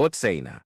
Otsena.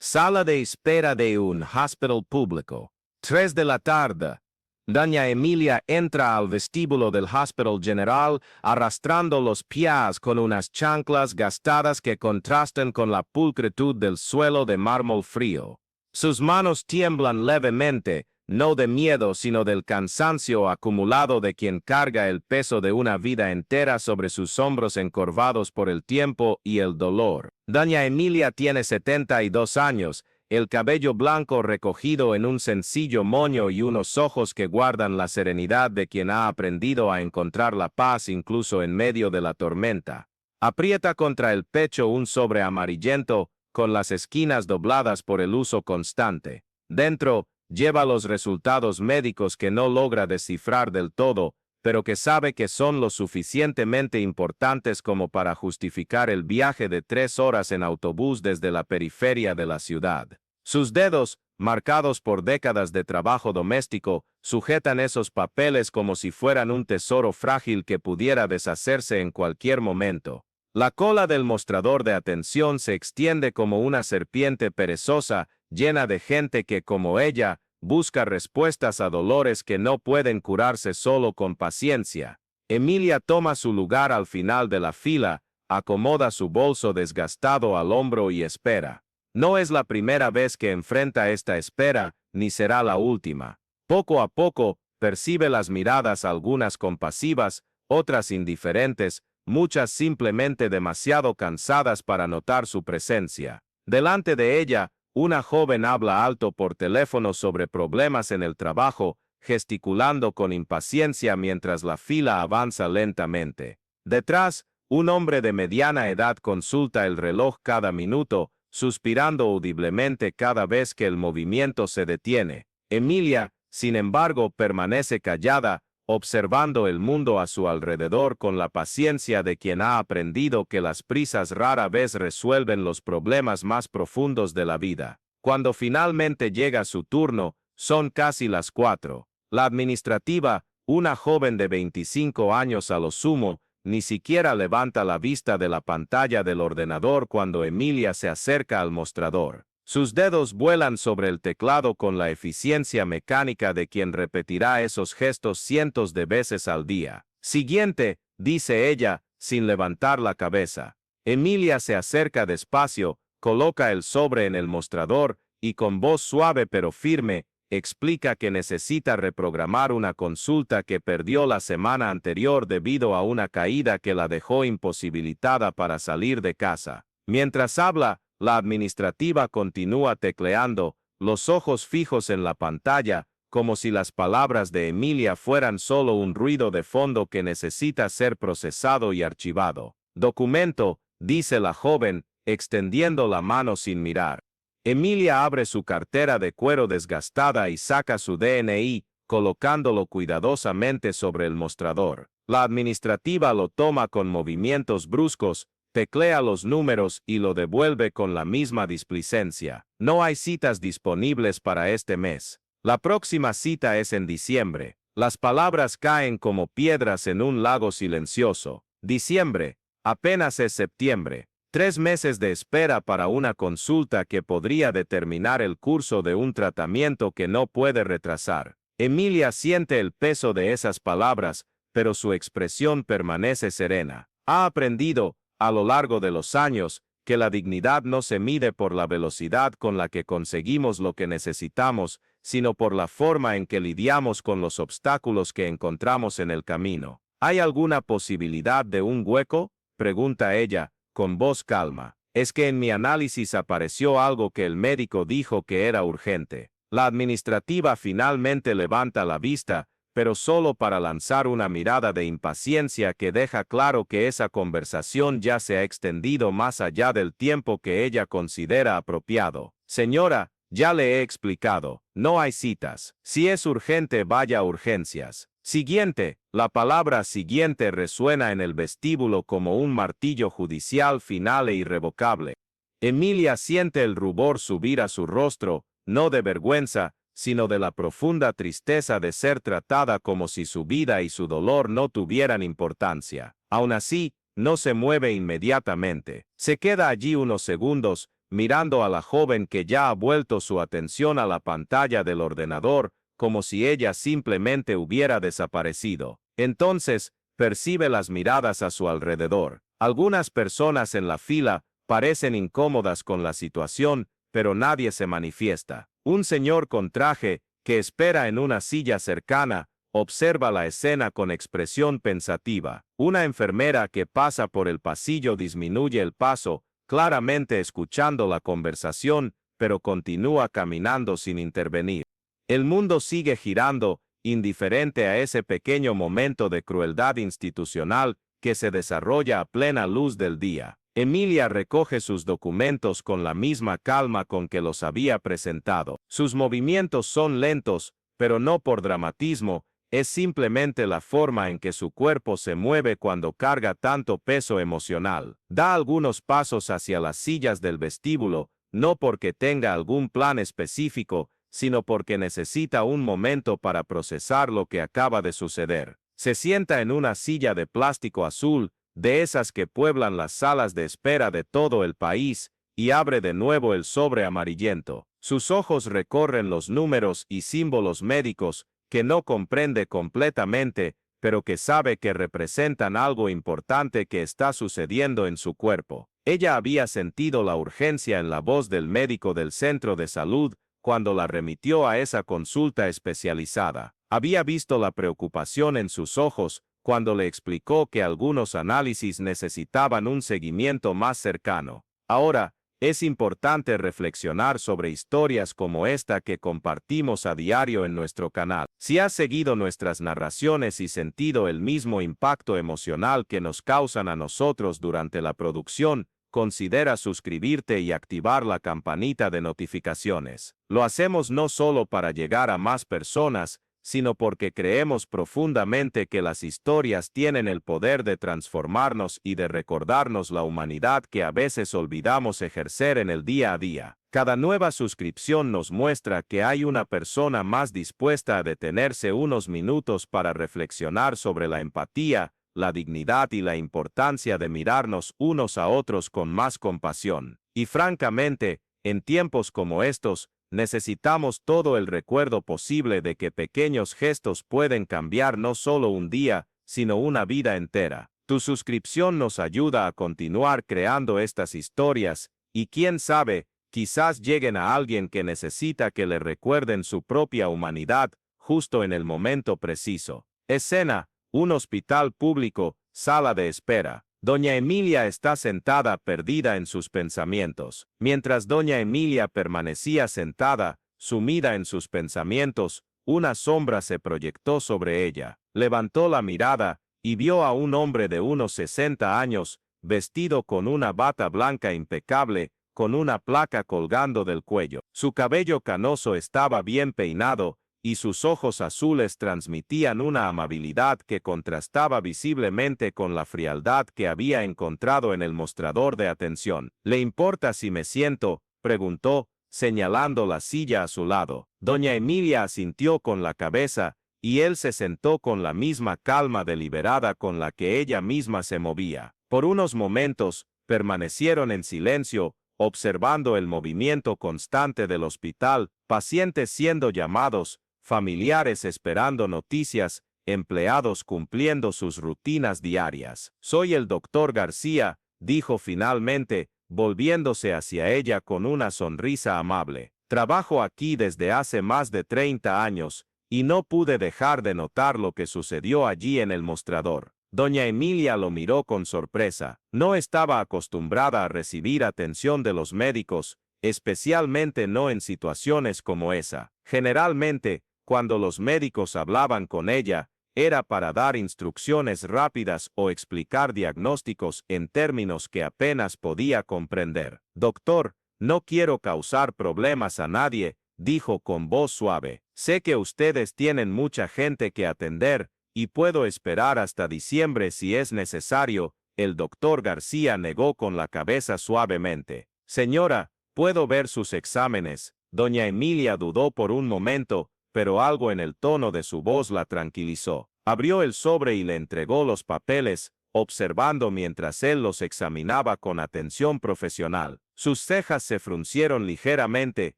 Sala de espera de un hospital público. 3 de la tarde. Doña Emilia entra al vestíbulo del Hospital General arrastrando los pies con unas chanclas gastadas que contrastan con la pulcritud del suelo de mármol frío. Sus manos tiemblan levemente, no de miedo sino del cansancio acumulado de quien carga el peso de una vida entera sobre sus hombros encorvados por el tiempo y el dolor. Doña Emilia tiene 72 años, el cabello blanco recogido en un sencillo moño y unos ojos que guardan la serenidad de quien ha aprendido a encontrar la paz incluso en medio de la tormenta. Aprieta contra el pecho un sobre amarillento, con las esquinas dobladas por el uso constante. Dentro, lleva los resultados médicos que no logra descifrar del todo, pero que sabe que son lo suficientemente importantes como para justificar el viaje de 3 horas en autobús desde la periferia de la ciudad. Sus dedos, marcados por décadas de trabajo doméstico, sujetan esos papeles como si fueran un tesoro frágil que pudiera deshacerse en cualquier momento. La cola del mostrador de atención se extiende como una serpiente perezosa, llena de gente que, como ella, busca respuestas a dolores que no pueden curarse solo con paciencia. Emilia toma su lugar al final de la fila, acomoda su bolso desgastado al hombro y espera. No es la primera vez que enfrenta esta espera, ni será la última. Poco a poco, percibe las miradas, algunas compasivas, otras indiferentes, muchas simplemente demasiado cansadas para notar su presencia. Delante de ella, una joven habla alto por teléfono sobre problemas en el trabajo, gesticulando con impaciencia mientras la fila avanza lentamente. Detrás, un hombre de mediana edad consulta el reloj cada minuto, suspirando audiblemente cada vez que el movimiento se detiene. Emilia, sin embargo, permanece callada, observando el mundo a su alrededor con la paciencia de quien ha aprendido que las prisas rara vez resuelven los problemas más profundos de la vida. Cuando finalmente llega su turno, son casi las 4. La administrativa, una joven de 25 años a lo sumo, ni siquiera levanta la vista de la pantalla del ordenador cuando Emilia se acerca al mostrador. Sus dedos vuelan sobre el teclado con la eficiencia mecánica de quien repetirá esos gestos cientos de veces al día. Siguiente, dice ella, sin levantar la cabeza. Emilia se acerca despacio, coloca el sobre en el mostrador y con voz suave pero firme, explica que necesita reprogramar una consulta que perdió la semana anterior debido a una caída que la dejó imposibilitada para salir de casa. Mientras habla, la administrativa continúa tecleando, los ojos fijos en la pantalla, como si las palabras de Emilia fueran solo un ruido de fondo que necesita ser procesado y archivado. Documento, dice la joven, extendiendo la mano sin mirar. Emilia abre su cartera de cuero desgastada y saca su DNI, colocándolo cuidadosamente sobre el mostrador. La administrativa lo toma con movimientos bruscos, teclea los números y lo devuelve con la misma displicencia. No hay citas disponibles para este mes. La próxima cita es en diciembre. Las palabras caen como piedras en un lago silencioso. Diciembre, apenas es septiembre. 3 meses de espera para una consulta que podría determinar el curso de un tratamiento que no puede retrasar. Emilia siente el peso de esas palabras, pero su expresión permanece serena. Ha aprendido, a lo largo de los años, que la dignidad no se mide por la velocidad con la que conseguimos lo que necesitamos, sino por la forma en que lidiamos con los obstáculos que encontramos en el camino. ¿Hay alguna posibilidad de un hueco?, pregunta ella, con voz calma. Es que en mi análisis apareció algo que el médico dijo que era urgente. La administrativa finalmente levanta la vista, pero solo para lanzar una mirada de impaciencia que deja claro que esa conversación ya se ha extendido más allá del tiempo que ella considera apropiado. Señora, ya le he explicado, no hay citas. Si es urgente, vaya a urgencias. Siguiente, la palabra siguiente resuena en el vestíbulo como un martillo judicial final e irrevocable. Emilia siente el rubor subir a su rostro, no de vergüenza, sino de la profunda tristeza de ser tratada como si su vida y su dolor no tuvieran importancia. Aún así, no se mueve inmediatamente. Se queda allí unos segundos, mirando a la joven que ya ha vuelto su atención a la pantalla del ordenador, como si ella simplemente hubiera desaparecido. Entonces, percibe las miradas a su alrededor. Algunas personas en la fila parecen incómodas con la situación, pero nadie se manifiesta. Un señor con traje, que espera en una silla cercana, observa la escena con expresión pensativa. Una enfermera que pasa por el pasillo disminuye el paso, claramente escuchando la conversación, pero continúa caminando sin intervenir. El mundo sigue girando, indiferente a ese pequeño momento de crueldad institucional que se desarrolla a plena luz del día. Emilia recoge sus documentos con la misma calma con que los había presentado. Sus movimientos son lentos, pero no por dramatismo, es simplemente la forma en que su cuerpo se mueve cuando carga tanto peso emocional. Da algunos pasos hacia las sillas del vestíbulo, no porque tenga algún plan específico, sino porque necesita un momento para procesar lo que acaba de suceder. Se sienta en una silla de plástico azul, de esas que pueblan las salas de espera de todo el país, y abre de nuevo el sobre amarillento. Sus ojos recorren los números y símbolos médicos, que no comprende completamente, pero que sabe que representan algo importante que está sucediendo en su cuerpo. Ella había sentido la urgencia en la voz del médico del centro de salud cuando la remitió a esa consulta especializada. Había visto la preocupación en sus ojos cuando le explicó que algunos análisis necesitaban un seguimiento más cercano. Ahora, es importante reflexionar sobre historias como esta que compartimos a diario en nuestro canal. Si has seguido nuestras narraciones y sentido el mismo impacto emocional que nos causan a nosotros durante la producción, considera suscribirte y activar la campanita de notificaciones. Lo hacemos no solo para llegar a más personas, sino porque creemos profundamente que las historias tienen el poder de transformarnos y de recordarnos la humanidad que a veces olvidamos ejercer en el día a día. Cada nueva suscripción nos muestra que hay una persona más dispuesta a detenerse unos minutos para reflexionar sobre la empatía, la dignidad y la importancia de mirarnos unos a otros con más compasión. Y francamente, en tiempos como estos, necesitamos todo el recuerdo posible de que pequeños gestos pueden cambiar no solo un día, sino una vida entera. Tu suscripción nos ayuda a continuar creando estas historias, y quién sabe, quizás lleguen a alguien que necesita que le recuerden su propia humanidad, justo en el momento preciso. Escena: un hospital público, sala de espera. Doña Emilia está sentada perdida en sus pensamientos. Mientras doña Emilia permanecía sentada, sumida en sus pensamientos, una sombra se proyectó sobre ella. Levantó la mirada y vio a un hombre de unos 60 años, vestido con una bata blanca impecable, con una placa colgando del cuello. Su cabello canoso estaba bien peinado, y sus ojos azules transmitían una amabilidad que contrastaba visiblemente con la frialdad que había encontrado en el mostrador de atención. ¿Le importa si me siento?, preguntó, señalando la silla a su lado. Doña Emilia asintió con la cabeza, y él se sentó con la misma calma deliberada con la que ella misma se movía. Por unos momentos, permanecieron en silencio, observando el movimiento constante del hospital, pacientes siendo llamados, familiares esperando noticias, empleados cumpliendo sus rutinas diarias. Soy el doctor García, dijo finalmente, volviéndose hacia ella con una sonrisa amable. Trabajo aquí desde hace más de 30 años, y no pude dejar de notar lo que sucedió allí en el mostrador. Doña Emilia lo miró con sorpresa. No estaba acostumbrada a recibir atención de los médicos, especialmente no en situaciones como esa. Generalmente, cuando los médicos hablaban con ella, era para dar instrucciones rápidas o explicar diagnósticos en términos que apenas podía comprender. Doctor, no quiero causar problemas a nadie, dijo con voz suave. Sé que ustedes tienen mucha gente que atender, y puedo esperar hasta diciembre si es necesario. El doctor García negó con la cabeza suavemente. Señora, ¿puedo ver sus exámenes? Doña Emilia dudó por un momento, pero algo en el tono de su voz la tranquilizó. Abrió el sobre y le entregó los papeles, observando mientras él los examinaba con atención profesional. Sus cejas se fruncieron ligeramente,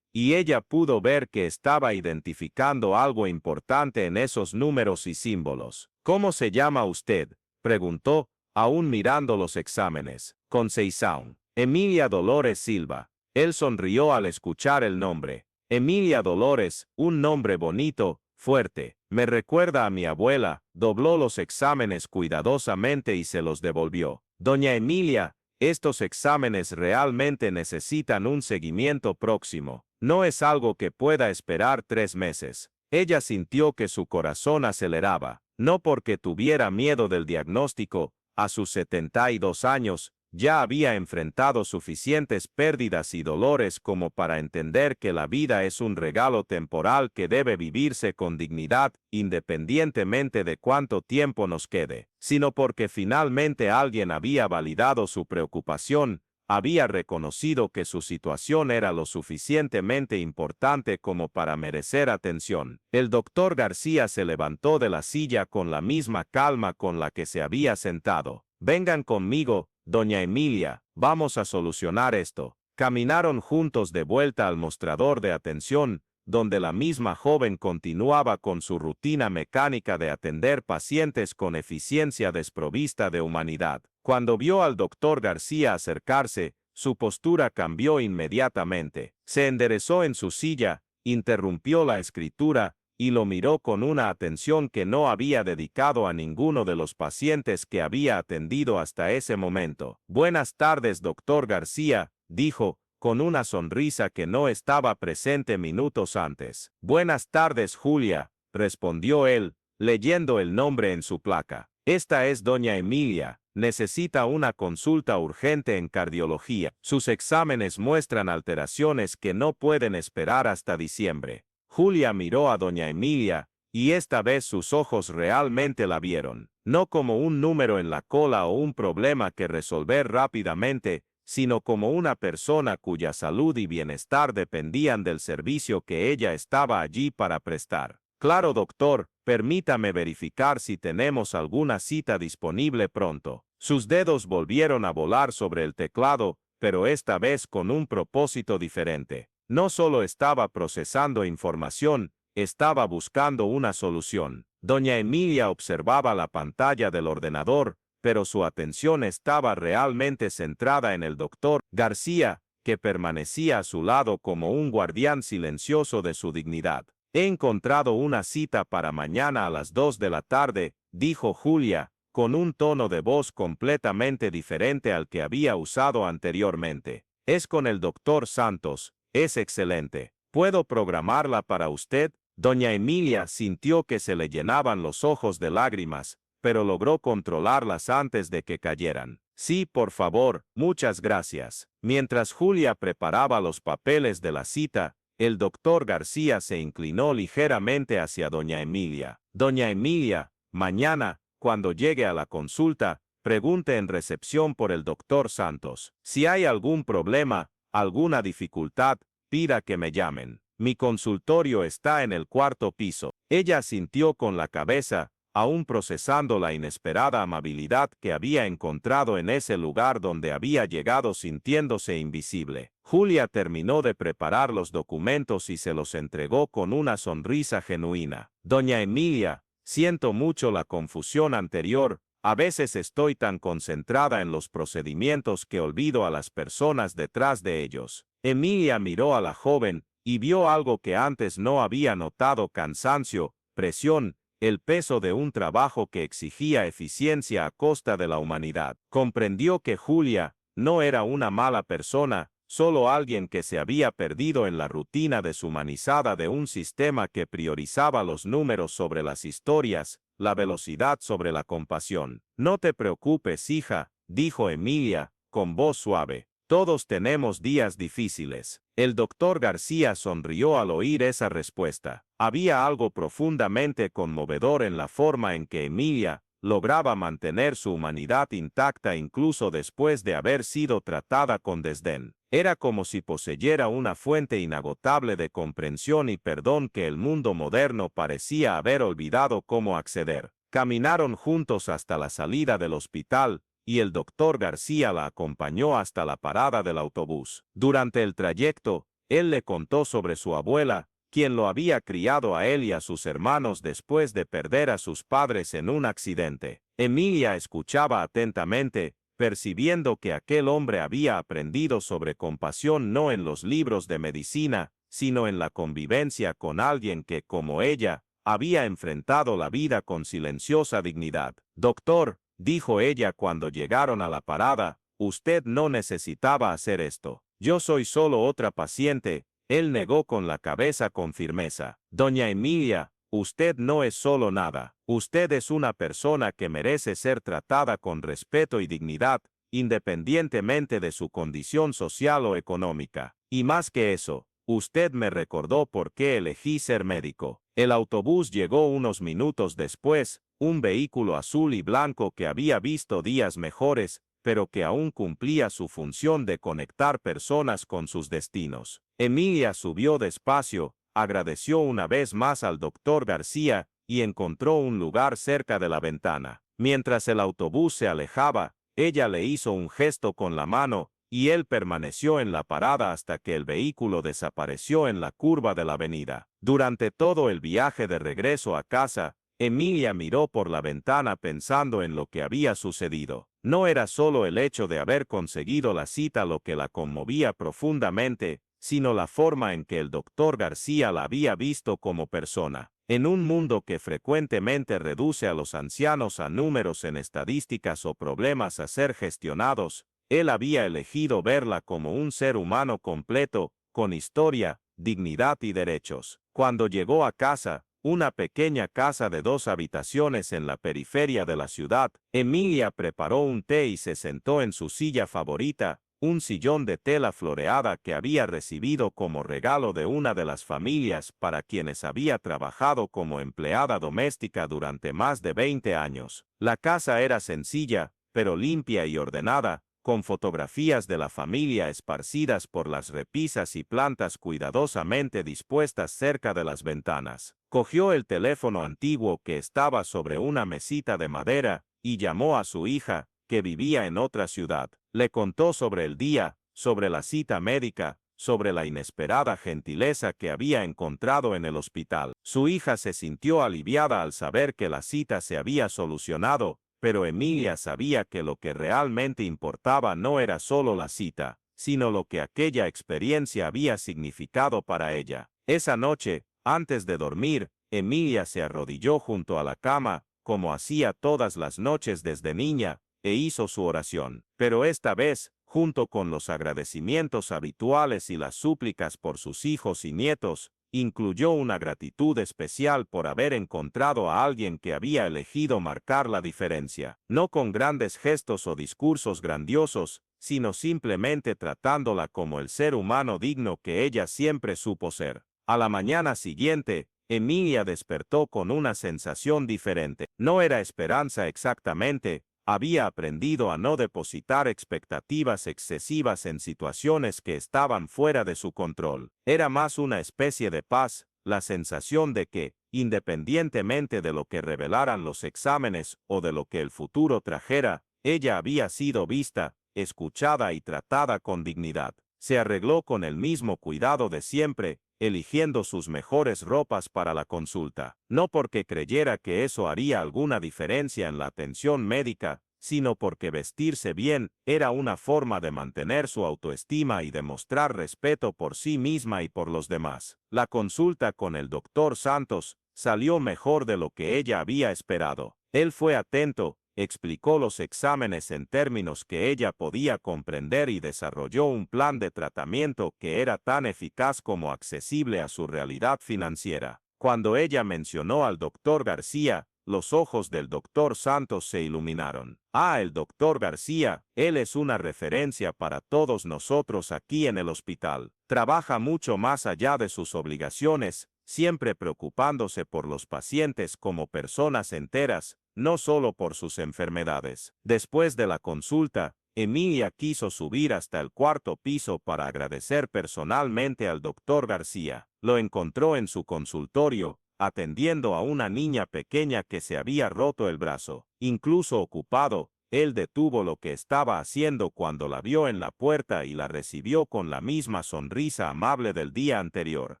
y ella pudo ver que estaba identificando algo importante en esos números y símbolos. ¿Cómo se llama usted?, preguntó, aún mirando los exámenes. Conceição. Emilia Dolores Silva. Él sonrió al escuchar el nombre. Emilia Dolores, un nombre bonito, fuerte. Me recuerda a mi abuela. Dobló los exámenes cuidadosamente y se los devolvió. Doña Emilia, estos exámenes realmente necesitan un seguimiento próximo. No es algo que pueda esperar 3 meses. Ella sintió que su corazón aceleraba, no porque tuviera miedo del diagnóstico. A sus 72 años, ya había enfrentado suficientes pérdidas y dolores como para entender que la vida es un regalo temporal que debe vivirse con dignidad, independientemente de cuánto tiempo nos quede, sino porque finalmente alguien había validado su preocupación, había reconocido que su situación era lo suficientemente importante como para merecer atención. El doctor García se levantó de la silla con la misma calma con la que se había sentado. Vengan conmigo, doña Emilia, vamos a solucionar esto. Caminaron juntos de vuelta al mostrador de atención, donde la misma joven continuaba con su rutina mecánica de atender pacientes con eficiencia desprovista de humanidad. Cuando vio al doctor García acercarse, su postura cambió inmediatamente. Se enderezó en su silla, interrumpió la escritura, y lo miró con una atención que no había dedicado a ninguno de los pacientes que había atendido hasta ese momento. Buenas tardes, doctor García, dijo, con una sonrisa que no estaba presente minutos antes. Buenas tardes, Julia, respondió él, leyendo el nombre en su placa. Esta es doña Emilia, necesita una consulta urgente en cardiología. Sus exámenes muestran alteraciones que no pueden esperar hasta diciembre. Julia miró a doña Emilia, y esta vez sus ojos realmente la vieron, no como un número en la cola o un problema que resolver rápidamente, sino como una persona cuya salud y bienestar dependían del servicio que ella estaba allí para prestar. Claro, doctor, permítame verificar si tenemos alguna cita disponible pronto. Sus dedos volvieron a volar sobre el teclado, pero esta vez con un propósito diferente. No solo estaba procesando información, estaba buscando una solución. Doña Emilia observaba la pantalla del ordenador, pero su atención estaba realmente centrada en el doctor García, que permanecía a su lado como un guardián silencioso de su dignidad. He encontrado una cita para mañana a las 2 de la tarde, dijo Julia, con un tono de voz completamente diferente al que había usado anteriormente. Es con el doctor Santos. Es excelente. ¿Puedo programarla para usted? Doña Emilia sintió que se le llenaban los ojos de lágrimas, pero logró controlarlas antes de que cayeran. Sí, por favor, muchas gracias. Mientras Julia preparaba los papeles de la cita, el doctor García se inclinó ligeramente hacia doña Emilia. Doña Emilia, mañana, cuando llegue a la consulta, pregunte en recepción por el doctor Santos. Si hay algún problema, alguna dificultad, pida que me llamen. Mi consultorio está en el 4º piso. Ella asintió con la cabeza, aún procesando la inesperada amabilidad que había encontrado en ese lugar donde había llegado sintiéndose invisible. Julia terminó de preparar los documentos y se los entregó con una sonrisa genuina. Doña Emilia, siento mucho la confusión anterior. A veces estoy tan concentrada en los procedimientos que olvido a las personas detrás de ellos. Emilia miró a la joven y vio algo que antes no había notado: cansancio, presión, el peso de un trabajo que exigía eficiencia a costa de la humanidad. Comprendió que Julia no era una mala persona, solo alguien que se había perdido en la rutina deshumanizada de un sistema que priorizaba los números sobre las historias, la velocidad sobre la compasión. No te preocupes, hija, dijo Emilia, con voz suave. Todos tenemos días difíciles. El doctor García sonrió al oír esa respuesta. Había algo profundamente conmovedor en la forma en que Emilia lograba mantener su humanidad intacta incluso después de haber sido tratada con desdén. Era como si poseyera una fuente inagotable de comprensión y perdón que el mundo moderno parecía haber olvidado cómo acceder. Caminaron juntos hasta la salida del hospital, y el doctor García la acompañó hasta la parada del autobús. Durante el trayecto, él le contó sobre su abuela, quien lo había criado a él y a sus hermanos después de perder a sus padres en un accidente. Emilia escuchaba atentamente, percibiendo que aquel hombre había aprendido sobre compasión no en los libros de medicina, sino en la convivencia con alguien que, como ella, había enfrentado la vida con silenciosa dignidad. «Doctor», dijo ella cuando llegaron a la parada, «usted no necesitaba hacer esto. Yo soy solo otra paciente». Él negó con la cabeza con firmeza. «Doña Emilia, usted no es solo nada. Usted es una persona que merece ser tratada con respeto y dignidad, independientemente de su condición social o económica. Y más que eso, usted me recordó por qué elegí ser médico». El autobús llegó unos minutos después, un vehículo azul y blanco que había visto días mejores, pero que aún cumplía su función de conectar personas con sus destinos. Emilia subió despacio, agradeció una vez más al doctor García y encontró un lugar cerca de la ventana. Mientras el autobús se alejaba, ella le hizo un gesto con la mano, y él permaneció en la parada hasta que el vehículo desapareció en la curva de la avenida. Durante todo el viaje de regreso a casa, Emilia miró por la ventana pensando en lo que había sucedido. No era solo el hecho de haber conseguido la cita lo que la conmovía profundamente, sino la forma en que el doctor García la había visto como persona. En un mundo que frecuentemente reduce a los ancianos a números en estadísticas o problemas a ser gestionados, él había elegido verla como un ser humano completo, con historia, dignidad y derechos. Cuando llegó a casa, una pequeña casa de 2 habitaciones en la periferia de la ciudad, Emilia preparó un té y se sentó en su silla favorita, un sillón de tela floreada que había recibido como regalo de una de las familias para quienes había trabajado como empleada doméstica durante más de 20 años. La casa era sencilla, pero limpia y ordenada, con fotografías de la familia esparcidas por las repisas y plantas cuidadosamente dispuestas cerca de las ventanas. Cogió el teléfono antiguo que estaba sobre una mesita de madera y llamó a su hija, que vivía en otra ciudad. Le contó sobre el día, sobre la cita médica, sobre la inesperada gentileza que había encontrado en el hospital. Su hija se sintió aliviada al saber que la cita se había solucionado, pero Emilia sabía que lo que realmente importaba no era solo la cita, sino lo que aquella experiencia había significado para ella. Esa noche, antes de dormir, Emilia se arrodilló junto a la cama, como hacía todas las noches desde niña, e hizo su oración. Pero esta vez, junto con los agradecimientos habituales y las súplicas por sus hijos y nietos, incluyó una gratitud especial por haber encontrado a alguien que había elegido marcar la diferencia, no con grandes gestos o discursos grandiosos, sino simplemente tratándola como el ser humano digno que ella siempre supo ser. A la mañana siguiente, Emilia despertó con una sensación diferente. No era esperanza exactamente, había aprendido a no depositar expectativas excesivas en situaciones que estaban fuera de su control. Era más una especie de paz, la sensación de que, independientemente de lo que revelaran los exámenes o de lo que el futuro trajera, ella había sido vista, escuchada y tratada con dignidad. Se arregló con el mismo cuidado de siempre, eligiendo sus mejores ropas para la consulta, no porque creyera que eso haría alguna diferencia en la atención médica, sino porque vestirse bien era una forma de mantener su autoestima y demostrar respeto por sí misma y por los demás. La consulta con el doctor Santos salió mejor de lo que ella había esperado. Él fue atento, explicó los exámenes en términos que ella podía comprender y desarrolló un plan de tratamiento que era tan eficaz como accesible a su realidad financiera. Cuando ella mencionó al doctor García, los ojos del doctor Santos se iluminaron. «Ah, el doctor García, él es una referencia para todos nosotros aquí en el hospital. Trabaja mucho más allá de sus obligaciones, siempre preocupándose por los pacientes como personas enteras, no solo por sus enfermedades». Después de la consulta, Emilia quiso subir hasta el 4º piso para agradecer personalmente al doctor García. Lo encontró en su consultorio, atendiendo a una niña pequeña que se había roto el brazo. Incluso ocupado, él detuvo lo que estaba haciendo cuando la vio en la puerta y la recibió con la misma sonrisa amable del día anterior.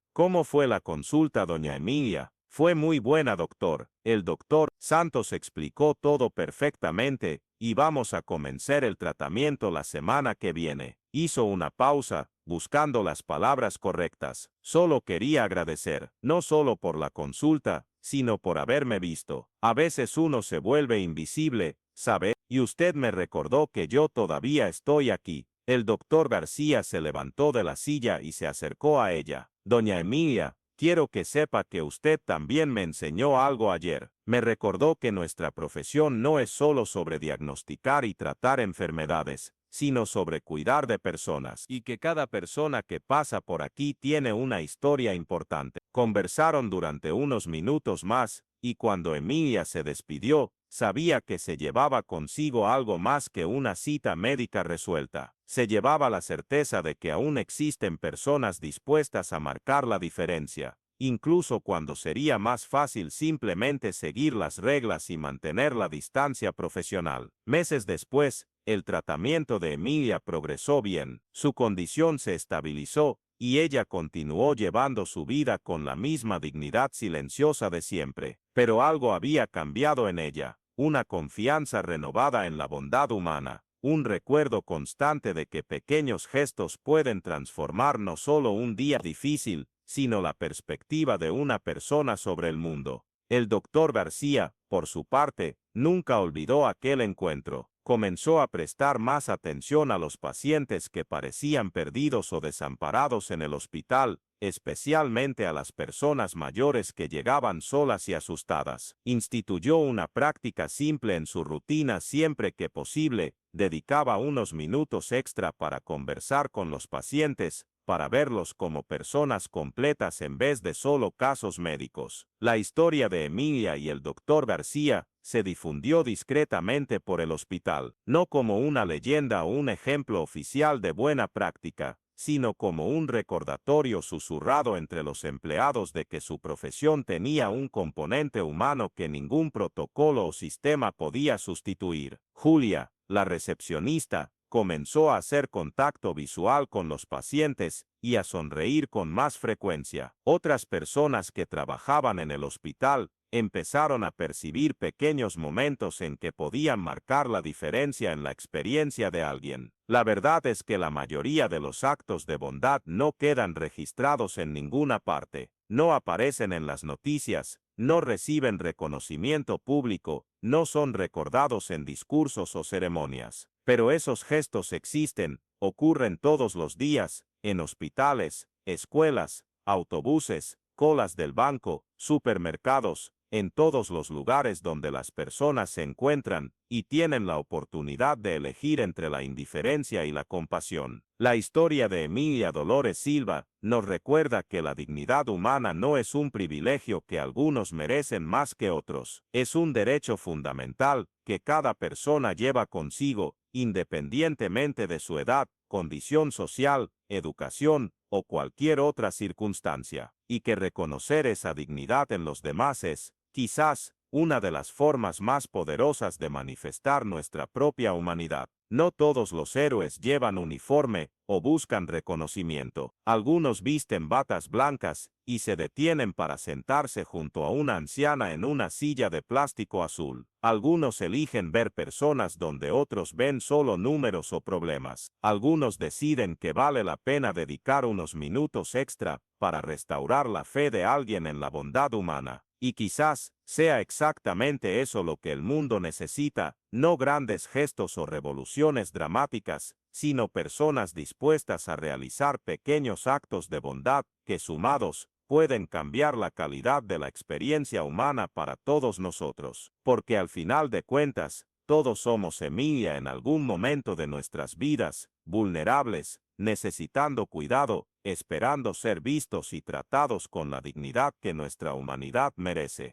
¿Cómo fue la consulta, doña Emilia? Fue muy buena, doctor. El doctor Santos explicó todo perfectamente y vamos a comenzar el tratamiento la semana que viene. Hizo una pausa, buscando las palabras correctas. Solo quería agradecer, no solo por la consulta, sino por haberme visto. A veces uno se vuelve invisible, ¿sabe? Y usted me recordó que yo todavía estoy aquí. El doctor García se levantó de la silla y se acercó a ella. Doña Emilia, quiero que sepa que usted también me enseñó algo ayer. Me recordó que nuestra profesión no es solo sobre diagnosticar y tratar enfermedades, sino sobre cuidar de personas, y que cada persona que pasa por aquí tiene una historia importante. Conversaron durante unos minutos más, y cuando Emilia se despidió, sabía que se llevaba consigo algo más que una cita médica resuelta. Se llevaba la certeza de que aún existen personas dispuestas a marcar la diferencia, incluso cuando sería más fácil simplemente seguir las reglas y mantener la distancia profesional. Meses después, el tratamiento de Emilia progresó bien, su condición se estabilizó, y ella continuó llevando su vida con la misma dignidad silenciosa de siempre. Pero algo había cambiado en ella, una confianza renovada en la bondad humana, un recuerdo constante de que pequeños gestos pueden transformar no solo un día difícil, sino la perspectiva de una persona sobre el mundo. El doctor García, por su parte, nunca olvidó aquel encuentro. Comenzó a prestar más atención a los pacientes que parecían perdidos o desamparados en el hospital, especialmente a las personas mayores que llegaban solas y asustadas. Instituyó una práctica simple en su rutina siempre que posible, dedicaba unos minutos extra para conversar con los pacientes, para verlos como personas completas en vez de solo casos médicos. La historia de Emilia y el doctor García se difundió discretamente por el hospital, no como una leyenda o un ejemplo oficial de buena práctica, sino como un recordatorio susurrado entre los empleados de que su profesión tenía un componente humano que ningún protocolo o sistema podía sustituir. Julia, la recepcionista, comenzó a hacer contacto visual con los pacientes y a sonreír con más frecuencia. Otras personas que trabajaban en el hospital empezaron a percibir pequeños momentos en que podían marcar la diferencia en la experiencia de alguien. La verdad es que la mayoría de los actos de bondad no quedan registrados en ninguna parte, no aparecen en las noticias, no reciben reconocimiento público, no son recordados en discursos o ceremonias. Pero esos gestos existen, ocurren todos los días, en hospitales, escuelas, autobuses, colas del banco, supermercados, en todos los lugares donde las personas se encuentran y tienen la oportunidad de elegir entre la indiferencia y la compasión. La historia de Emilia Dolores Silva nos recuerda que la dignidad humana no es un privilegio que algunos merecen más que otros, es un derecho fundamental que cada persona lleva consigo, independientemente de su edad, condición social, educación o cualquier otra circunstancia, y que reconocer esa dignidad en los demás es, quizás, una de las formas más poderosas de manifestar nuestra propia humanidad. No todos los héroes llevan uniforme o buscan reconocimiento. Algunos visten batas blancas y se detienen para sentarse junto a una anciana en una silla de plástico azul. Algunos eligen ver personas donde otros ven solo números o problemas. Algunos deciden que vale la pena dedicar unos minutos extra para restaurar la fe de alguien en la bondad humana. Y quizás sea exactamente eso lo que el mundo necesita, no grandes gestos o revoluciones dramáticas, sino personas dispuestas a realizar pequeños actos de bondad que, sumados, pueden cambiar la calidad de la experiencia humana para todos nosotros. Porque al final de cuentas, todos somos semilla en algún momento de nuestras vidas, vulnerables, necesitando cuidado, esperando ser vistos y tratados con la dignidad que nuestra humanidad merece.